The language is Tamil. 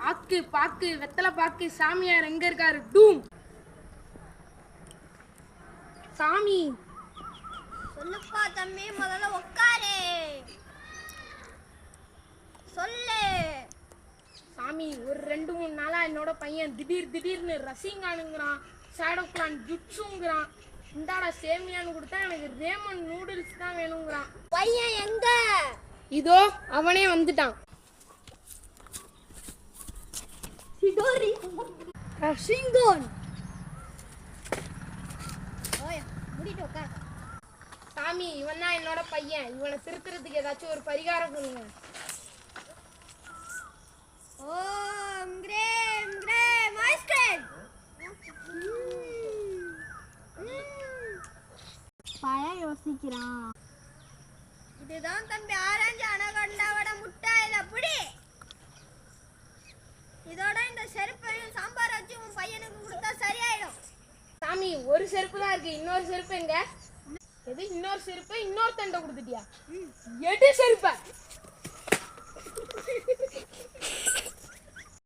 ஆக்கு பாக்கு வெத்தலை பாக்கு சாமியார் எங்க இருக்காரு? டூம். சாமி சொல்லுப்பா தம்பி, முதல்ல உட்காரு. சொல்லு. சாமி, ஒரு 2-3 நாளா என்னோட பையன் திடீர்னு ரசிங்கானுங்கிறான், ஷேடோ பிளான் ஜுட்ஸுங்கிறான். இந்தாடா சேமியான்னு கொடுத்தா எனக்கு ரேமன் நூடுல்ஸ் தான் வேணுங்கிறான். பையன் எங்க? இதோ அவனே வந்துட்டான். ரசிங்கோன். முடிட்டு உட்கார். சாமி, இவன் தான் என்னோட பையன். இவனை திருத்துறதுக்கு ஏதாச்சும் ஒரு பரிகாரம் பண்ணுங்க. ஓம் கிரேம் கிரேம் ஐஸ்கிரீம். பையன் யோசிக்கிறான். இதுதான் தம்பி ஆரஞ்சு அனகொண்டாவோட முட்டாயில புடி. இதோட இந்த செருப்பையும் சாம்பார் வச்சு உன் பையனுக்கு கொடுத்தா சரியாயிடும். சாமி, ஒரு செருப்பு தான் இருக்கு, இன்னொரு செருப்பு எங்க? எது இன்னொரு செருப்பு? இன்னொரு தண்டை கொடுத்துட்டியா? எடு செருப்ப.